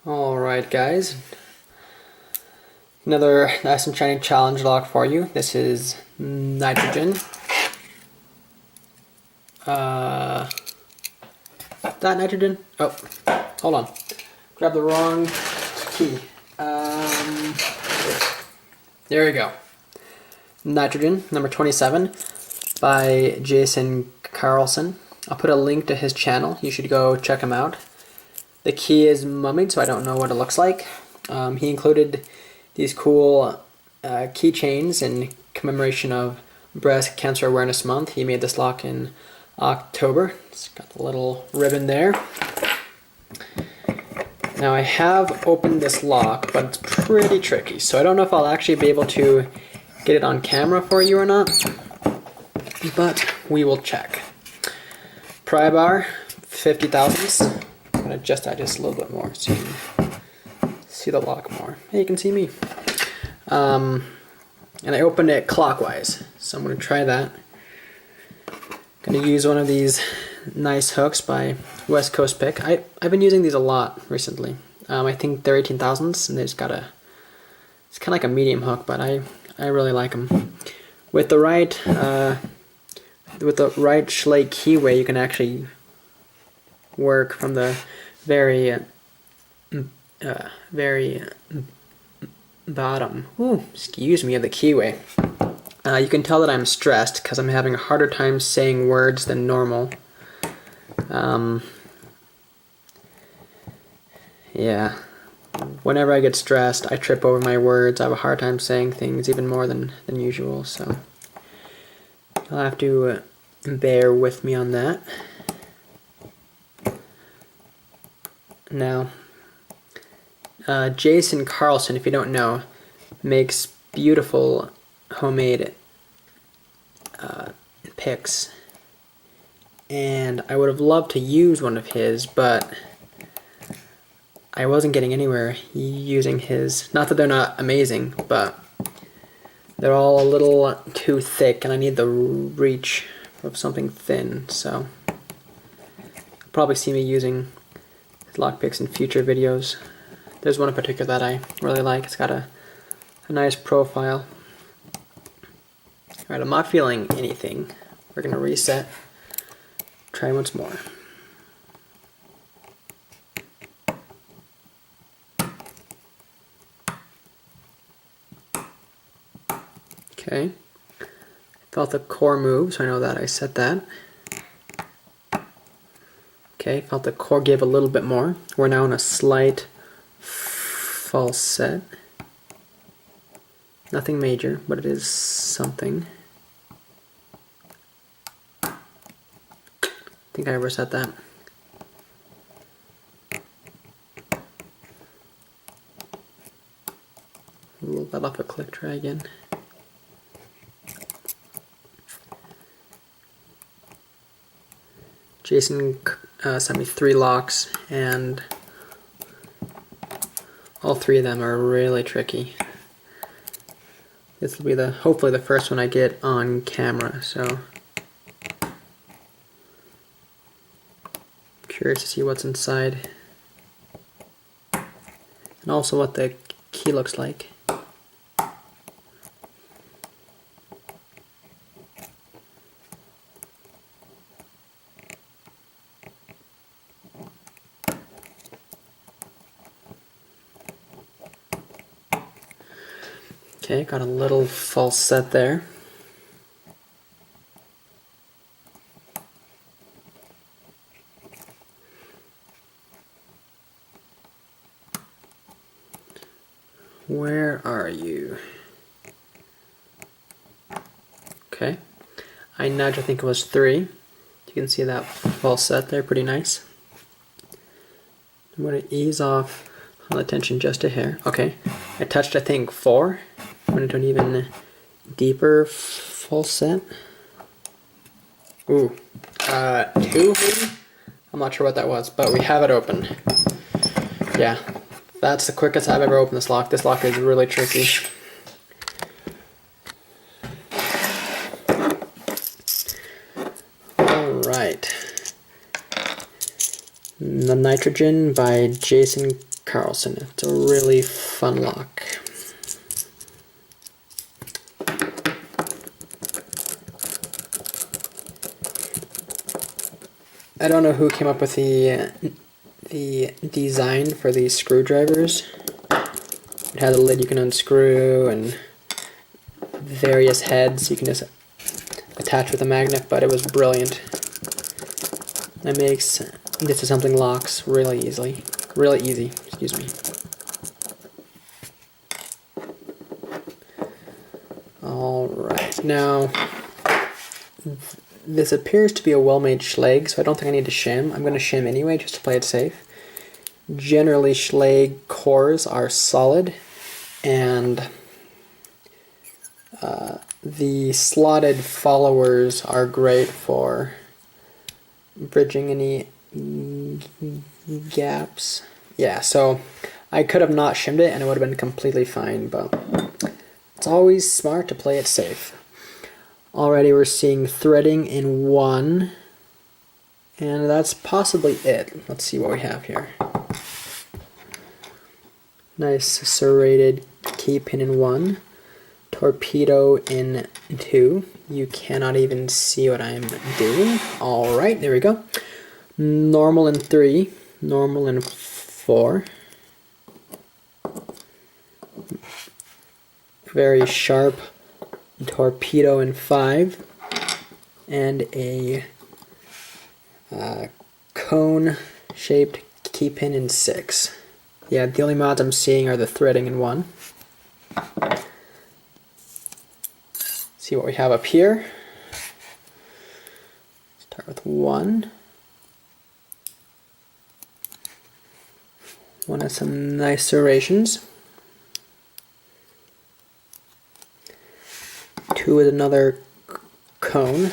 Alright guys, another nice and shiny challenge lock for you. This is nitrogen. That nitrogen? Oh, hold on. Grab the wrong key. There we go. Nitrogen, number 27 by Carlson. I'll put a link to his channel. You should go check him out. The key is mummied, so I don't know what it looks like. He included these cool keychains in commemoration of Breast Cancer Awareness Month. He made this lock in October. It's got the little ribbon there. Now I have opened this lock, but it's pretty tricky, so I don't know if I'll actually be able to get it on camera for you or not, but we will check. Pry bar, 50 thousandths. I'm going to adjust that just a little bit more so you can see the lock more. Hey, you can see me. And I opened it clockwise, so I'm going to try that. Going to use one of these nice hooks by West Coast Pick. I've been using these a lot recently. I think they're 18 thousandths, and they've got a, it's kind of like a medium hook, but I really like them. With the right Schley keyway, you can actually work from the very bottom. Ooh, excuse me, of the keyway. You can tell that I'm stressed because I'm having a harder time saying words than normal. Yeah, whenever I get stressed, I trip over my words. I have a hard time saying things even more than usual, so you'll have to bear with me on that. Now, Carlson, if you don't know, makes beautiful homemade picks, and I would have loved to use one of his, but I wasn't getting anywhere using his. Not that they're not amazing, but they're all a little too thick, and I need the reach of something thin, so you'll probably see me using lock picks in future videos. There's one in particular that I really like. It's got a nice profile. Alright, I'm not feeling anything. We're going to reset. Try once more. Okay. Felt the core move, so I know that I set that. Okay, felt the core give a little bit more. We're now in a slight false set. Nothing major, but it is something. I think I overset that. We'll let off a click, try again. Jason sent me 3 locks, and all 3 of them are really tricky. This will be hopefully the first one I get on camera, so curious to see what's inside and also what the key looks like. Okay, got a little false set there. Where are you? Okay, I nudge, I think it was 3. You can see that false set there, pretty nice. I'm going to ease off on the tension just a hair. Okay, I touched, I think, 4. I'm going to do an even deeper false set. Ooh, 2 maybe? I'm not sure what that was, but we have it open. Yeah, that's the quickest I've ever opened this lock. This lock is really tricky. Alright. The Nitrogen by Carlson. It's a really fun lock. I don't know who came up with the design for these screwdrivers. It has a lid you can unscrew and various heads you can just attach with a magnet, but it was brilliant. That makes disassembling locks really easy, excuse me. Alright, now this appears to be a well-made Schlage, so I don't think I need to shim. I'm going to shim anyway just to play it safe. Generally, Schlage cores are solid, and the slotted followers are great for bridging any gaps. Yeah, so I could have not shimmed it and it would have been completely fine, but it's always smart to play it safe. Already we're seeing threading in 1, and that's possibly it. Let's see what we have here. Nice serrated key pin in 1, torpedo in 2. You cannot even see what I'm doing. Alright, there we go. Normal in 3, normal in 4. Very sharp torpedo in 5, and a cone shaped key pin in 6. Yeah, the only mods I'm seeing are the threading in 1. See what we have up here. Start with 1. 1 has some nice serrations. 2 is another cone.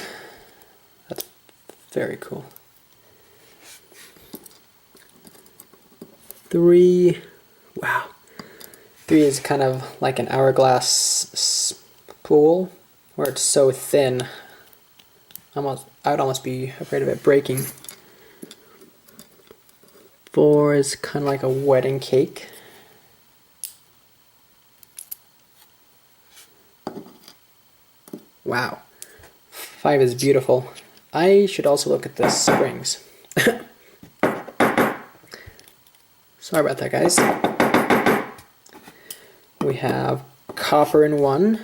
That's very cool. 3, wow. 3 is kind of like an hourglass spool, where it's so thin. I would almost be afraid of it breaking. 4 is kind of like a wedding cake. Wow. 5 is beautiful. I should also look at the springs. Sorry about that, guys. We have copper in 1.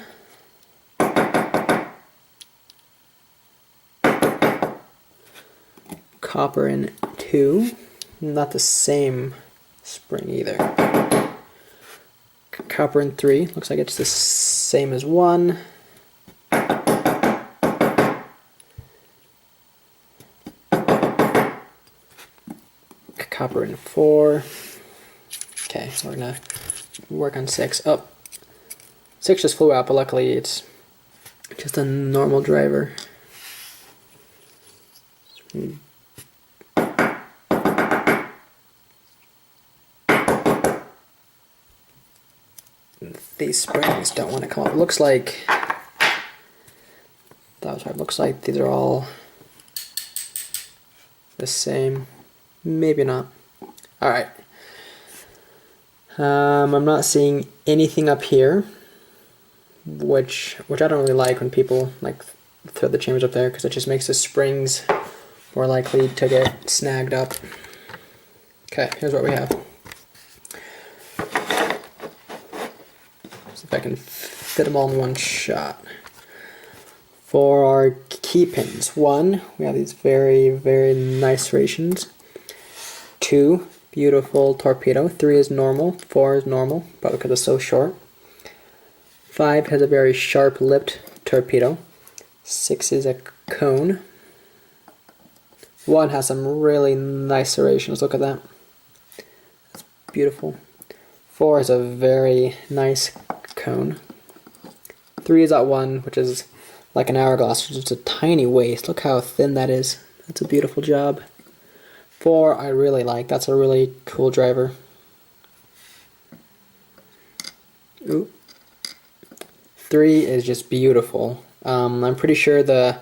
Copper in 2. Not the same spring either. Copper in 3. Looks like it's the same as 1. Copper in 4. Okay, we're gonna work on 6. Oh, 6 just flew out, but luckily it's just a normal driver. These springs don't want to come up. Looks like that was right. Looks like these are all the same. Maybe not. All right. I'm not seeing anything up here, which I don't really like when people like throw the chambers up there, because it just makes the springs more likely to get snagged up. Okay, here's what we have. See if I can fit them all in one shot. For our key pins, 1, we have these very, very nice serrations. 2, beautiful torpedo. 3 is normal. 4 is normal, but because it's so short. 5 has a very sharp lipped torpedo. 6 is a cone. 1 has some really nice serrations. Look at that. That's beautiful. 4 is a very nice cone. 3 is that 1, which is like an hourglass, which is a tiny waist. Look how thin that is. That's a beautiful job. 4 I really like. That's a really cool driver. Ooh. 3 is just beautiful. I'm pretty sure the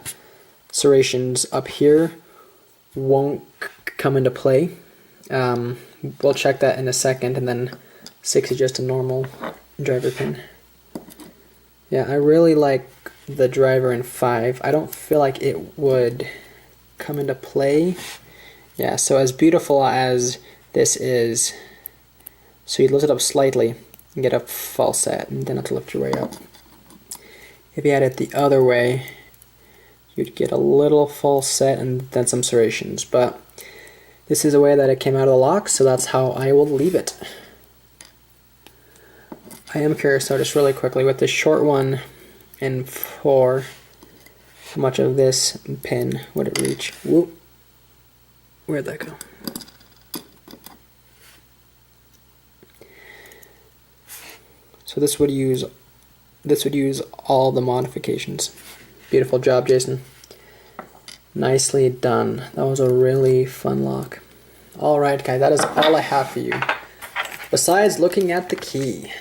serrations up here won't come into play. We'll check that in a second, and then 6 is just a normal driver pin. Yeah, I really like the driver in 5. I don't feel like it would come into play. Yeah, so as beautiful as this is, so you lift it up slightly and get a false set, and then have to lift your way up. If you had it the other way, you'd get a little false set and then some serrations, but this is a way that it came out of the lock, so that's how I will leave it. I am curious though, just really quickly, with the short one in 4, how much of this pin would it reach? Whoop. Where'd that go? So this would use all the modifications. Beautiful job, Jason. Nicely done. That was a really fun lock. Alright guys, that is all I have for you, besides looking at the key.